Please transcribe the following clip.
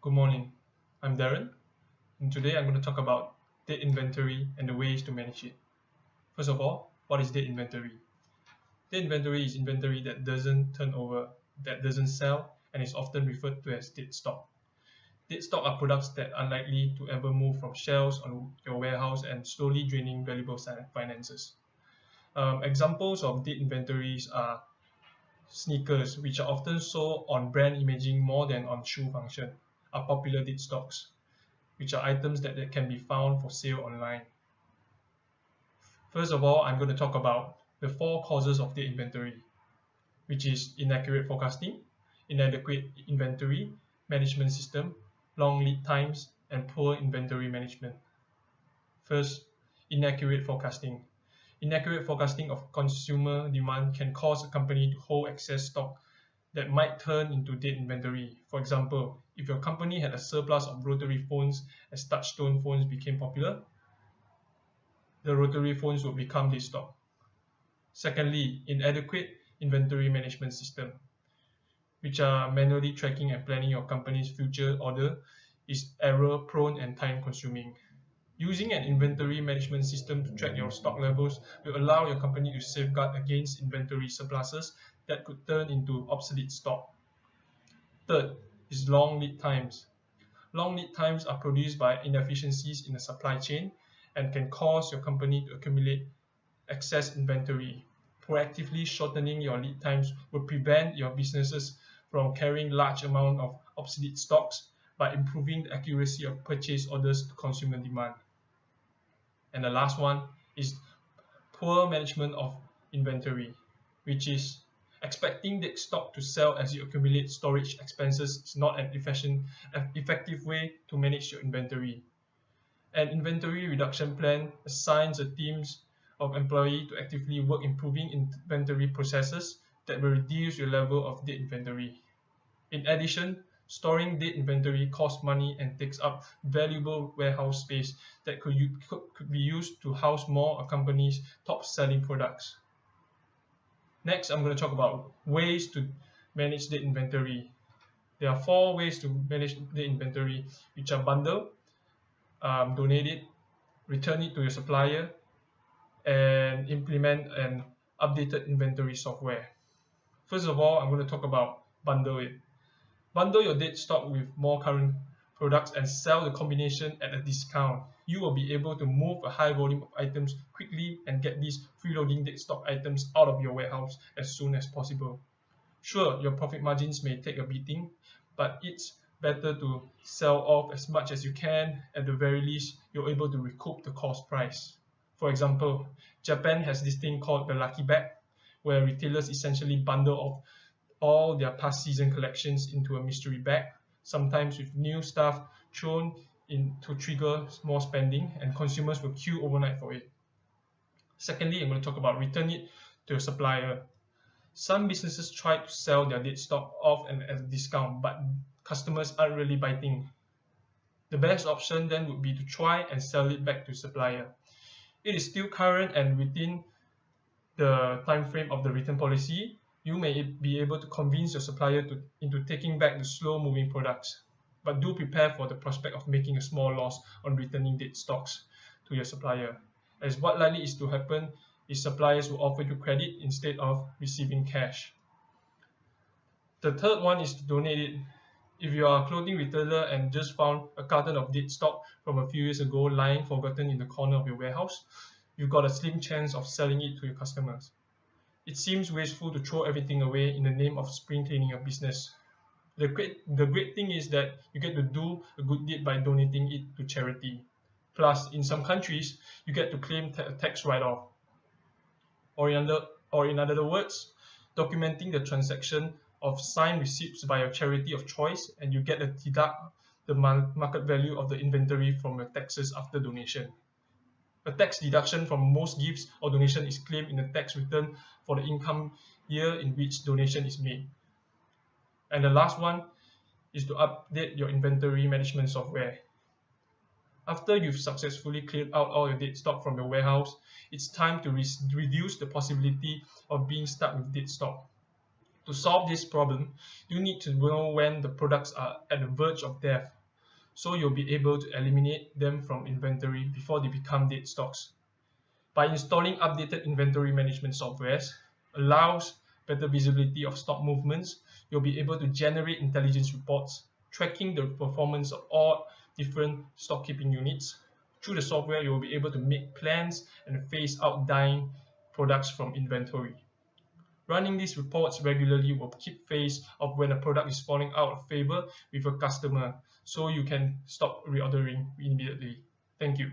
Good morning, I'm Darren, and today I'm going to talk about dead inventory and the ways to manage it. First of all, what is dead inventory? Dead inventory is inventory that doesn't turn over, that doesn't sell, and is often referred to as dead stock. Dead stock are products that are unlikely to ever move from shelves on your warehouse and slowly draining valuable finances. Examples of dead inventories are sneakers, which are often sold on brand imaging more than on shoe function, are popular dead stocks, which are items that can be found for sale online. First of all, I'm going to talk about the 4 causes of dead inventory, which is inaccurate forecasting, inadequate inventory management system, long lead times, and poor inventory management. First, inaccurate forecasting. Inaccurate forecasting of consumer demand can cause a company to hold excess stock that might turn into dead inventory. For example, if your company had a surplus of rotary phones as touch-tone phones became popular, the rotary phones would become dead stock. Secondly, inadequate inventory management system, which are manually tracking and planning your company's future order, is error-prone and time-consuming. Using an inventory management system to track your stock levels will allow your company to safeguard against inventory surpluses that could turn into obsolete stock. Third is long lead times. Long lead times are produced by inefficiencies in the supply chain and can cause your company to accumulate excess inventory. Proactively shortening your lead times will prevent your businesses from carrying large amounts of obsolete stocks by improving the accuracy of purchase orders to consumer demand. And the last one is poor management of inventory, which is expecting dead stock to sell as you accumulate storage expenses is not an effective way to manage your inventory. An inventory reduction plan assigns a teams of employees to actively work improving inventory processes that will reduce your level of dead inventory. In addition, storing dead inventory costs money and takes up valuable warehouse space that could be used to house more of a company's top-selling products. Next, I'm going to talk about ways to manage dead inventory. There are 4 ways to manage dead inventory, which are bundle, donate it, return it to your supplier, and implement an updated inventory software. First of all, I'm going to talk about bundle it. Bundle your dead stock with more current products and sell the combination at a discount. You will be able to move a high volume of items quickly and get these freeloading dead stock items out of your warehouse as soon as possible. Sure, your profit margins may take a beating, but it's better to sell off as much as you can. At the very least, you're able to recoup the cost price. For example, Japan has this thing called the lucky bag, where retailers essentially bundle off all their past season collections into a mystery bag, sometimes with new stuff thrown in to trigger more spending, and consumers will queue overnight for it. Secondly, I'm going to talk about return it to your supplier. Some businesses try to sell their dead stock off and at a discount, but customers aren't really biting. The best option then would be to try and sell it back to supplier. It is still current and within the time frame of the return policy. You may be able to convince your supplier into taking back the slow-moving products, but do prepare for the prospect of making a small loss on returning dead stocks to your supplier, as what likely is to happen is suppliers will offer you credit instead of receiving cash. The third one is to donate it. If you are a clothing retailer and just found a carton of dead stock from a few years ago lying forgotten in the corner of your warehouse, you've got a slim chance of selling it to your customers. It seems wasteful to throw everything away in the name of spring cleaning your business. The great thing is that you get to do a good deed by donating it to charity. Plus, in some countries, you get to claim a tax write-off. Or in other words, documenting the transaction of signed receipts by your charity of choice, and you get to deduct the market value of the inventory from your taxes after donation. A tax deduction from most gifts or donation is claimed in the tax return for the income year in which donation is made. And the last one is to update your inventory management software. After you've successfully cleared out all your dead stock from your warehouse, it's time to reduce the possibility of being stuck with dead stock. To solve this problem, you need to know when the products are at the verge of death so you'll be able to eliminate them from inventory before they become dead stocks. By installing updated inventory management softwares, allows better visibility of stock movements, you'll be able to generate intelligence reports, tracking the performance of all different stock keeping units. Through the software, you will be able to make plans and phase out dying products from inventory. Running these reports regularly will keep pace of when a product is falling out of favor with a customer, so you can stop reordering immediately. Thank you.